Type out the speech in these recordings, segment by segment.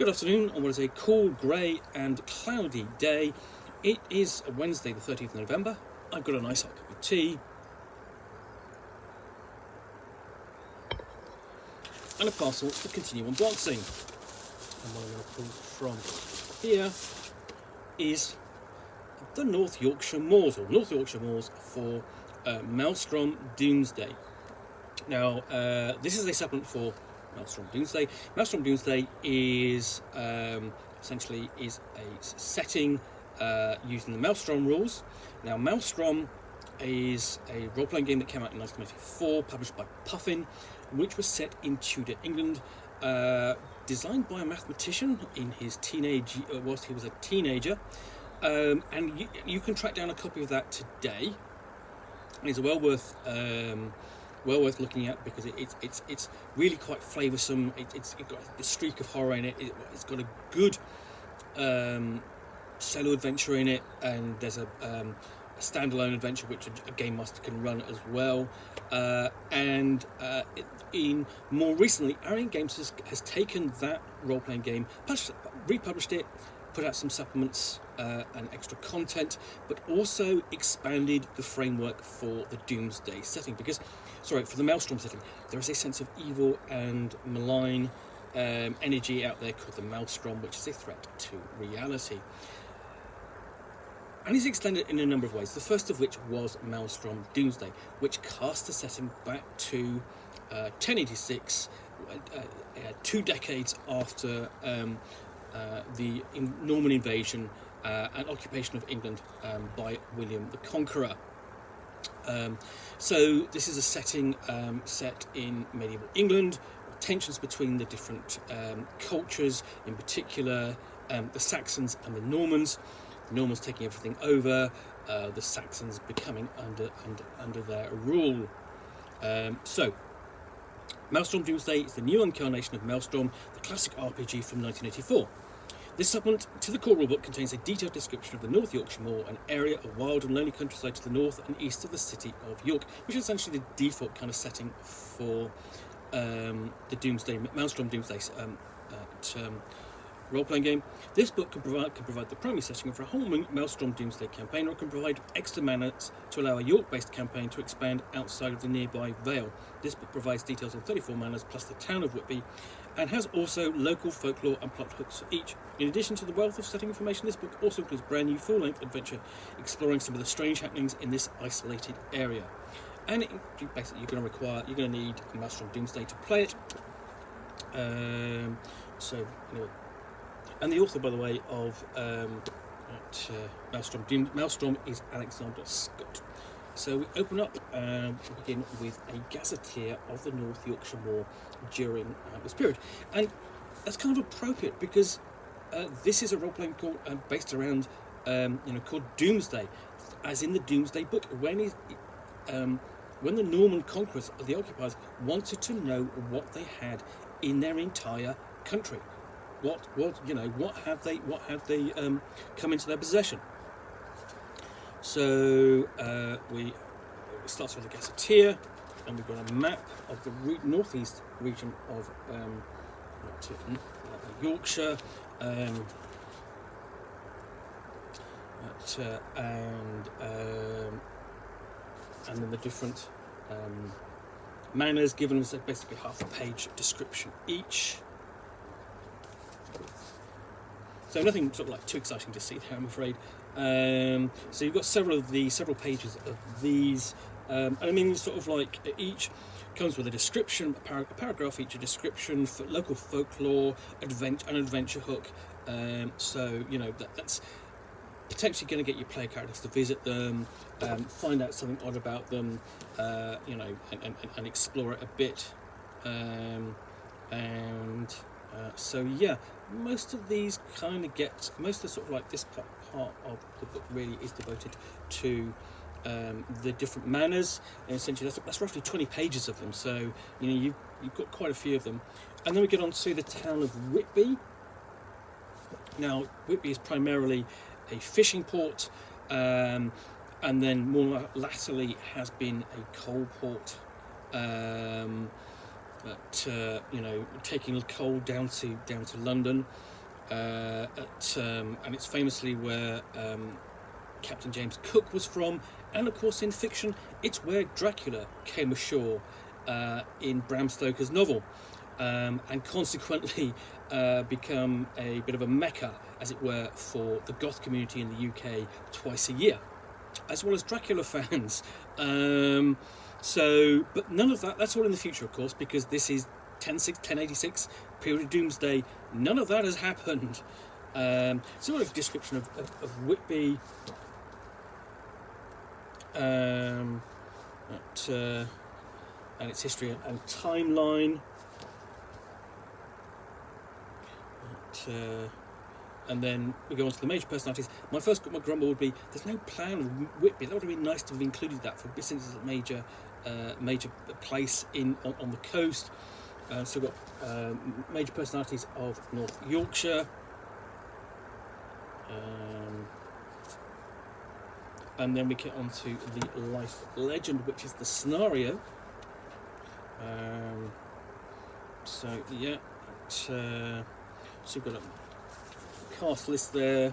Good afternoon on what is a cool, grey and cloudy day. It is Wednesday the 30th of November. I've got a nice hot cup of tea and a parcel to continue unboxing. And what I'm going to pull from here is the North Yorkshire Moors, or North Yorkshire Moors for Maelstrom Domesday. Now, this is a supplement for Maelstrom Domesday. Maelstrom Domesday is essentially a setting using the Maelstrom rules. Now, Maelstrom is a role-playing game that came out in 1994, published by Puffin, which was set in Tudor England, designed by a mathematician in his whilst he was a teenager, and you can track down a copy of that today. It's well worth looking at because it's really quite flavoursome. It's got a streak of horror in it. It's got a good solo adventure in it, and there's a standalone adventure which a game master can run as well. In more recently, Arion Games has taken that role-playing game, republished it, put out some supplements and extra content, but also expanded the framework for the Doomsday setting. For the Maelstrom setting, there is a sense of evil and malign energy out there called the Maelstrom, which is a threat to reality. And it's extended in a number of ways, the first of which was Maelstrom Domesday, which cast the setting back to 1086, 2 decades after the Norman invasion and occupation of England by William the Conqueror. So this is a setting set in medieval England, tensions between the different cultures, in particular the Saxons and the Normans. The Normans taking everything over, the Saxons becoming under their rule. So Maelstrom Domesday is the new incarnation of Maelstrom, the classic RPG from 1984. This supplement to the core rulebook contains a detailed description of the North Yorkshire Moor, an area of wild and lonely countryside to the north and east of the city of York, which is essentially the default kind of setting for the Maelstrom Domesday role-playing game. This book can provide the primary setting for a whole Maelstrom Domesday campaign, or it can provide extra mana to allow a York-based campaign to expand outside of the nearby Vale. This book provides details on 34 manas plus the town of Whitby, and has also local folklore and plot hooks for each. In addition to the wealth of setting information, this book also includes brand new full-length adventure exploring some of the strange happenings in this isolated area. And basically, you're going to need a Maelstrom Domesday to play it. So anyway. And the author, by the way, of Maelstrom is Alexander Scott. So we open up and begin with a gazetteer of the North Yorkshire Moor during this period. And that's kind of appropriate because this is a role-playing based around, called Doomsday, as in the Doomsday Book, when the Norman conquerors, the occupiers, wanted to know what they had in their entire country. What have they come into their possession? So we start with the gazetteer, and we've got a map of the northeast region of Yorkshire, and then the different manors given us basically half a page description each. So nothing sort of like too exciting to see there, I'm afraid. So you've got several pages of these, and I mean sort of like each comes with a description, a paragraph each, a description for local folklore, an adventure hook. So that's potentially going to get your player characters to visit them, find out something odd about them, and explore it a bit, so yeah, most of these kind of most of sort of like this part of the book really is devoted to the different manors, and essentially that's roughly 20 pages of them. So you've got quite a few of them, and then we get on to the town of Whitby. Now, Whitby is primarily a fishing port, and then more latterly has been a coal port. you know, taking coal down to London, and it's famously where Captain James Cook was from, and of course in fiction it's where Dracula came ashore in Bram Stoker's novel, and consequently become a bit of a mecca, as it were, for the goth community in the UK twice a year, as well as Dracula fans. So, but none of that, that's all in the future, of course, because this is 1086, period of Doomsday. None of that has happened. So a description of Whitby, and its history and timeline. And then we go on to the major personalities. My first grumble would be, there's no plan of Whitby. That would have been nice to have included that, for since it's a major place on the coast. So we've got major personalities of North Yorkshire. And then we get on to the life legend, which is the scenario. So we've got a cast list there,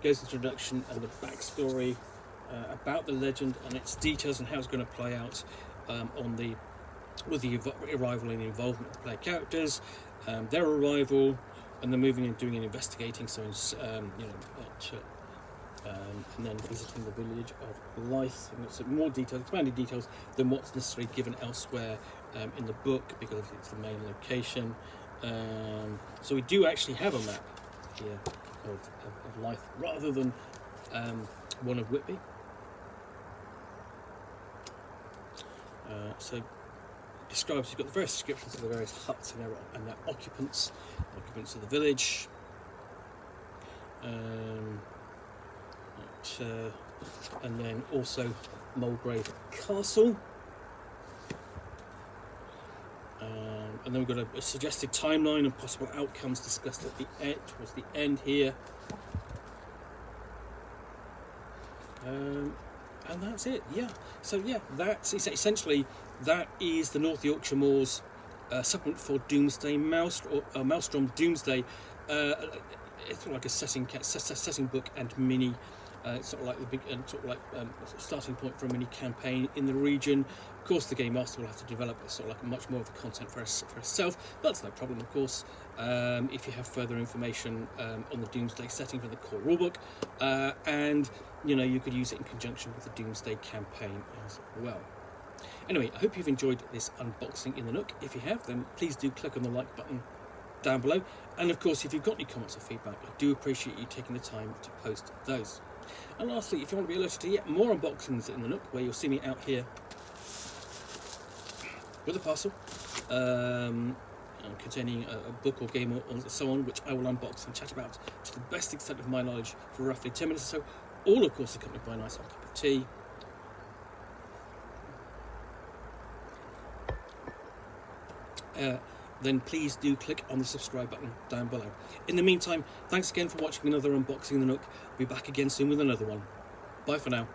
goes into introduction and the backstory about the legend and its details and how it's going to play out with the arrival and involvement of the player characters, their arrival, and then moving and doing an investigating. So and then visiting the village of Lythe, and it's more detailed, expanded details than what's necessarily given elsewhere in the book, because it's the main location. So we do actually have a map here of Lythe, rather than one of Whitby. So it describes, you've got the various descriptions of the various huts and their occupants of the village. And then also Mulgrave Castle. And then we've got a suggested timeline and possible outcomes discussed at the end, towards the end here. And that's it, yeah. So yeah, that's essentially, that is the North Yorkshire Moors supplement for Doomsday, Maelstrom Domesday. It's sort of like a setting book and mini. It's sort of like the big, starting point for a mini campaign in the region. Of course, the game master will have to develop sort of like much more of the content for herself. That's no problem, of course. If you have further information on the Doomsday setting for the core rulebook, and you could use it in conjunction with the Doomsday campaign as well. Anyway, I hope you've enjoyed this unboxing in the Nook. If you have, then please do click on the like button down below. And of course, if you've got any comments or feedback, I do appreciate you taking the time to post those. And lastly, if you want to be alerted to yet more unboxings in the Nook, where you'll see me out here with a parcel containing a book or game or so on, which I will unbox and chat about to the best extent of my knowledge for roughly 10 minutes or so, all of course accompanied by a nice hot cup of tea. Then please do click on the subscribe button down below. In the meantime, thanks again for watching another unboxing in the Nook. I'll be back again soon with another one. Bye for now.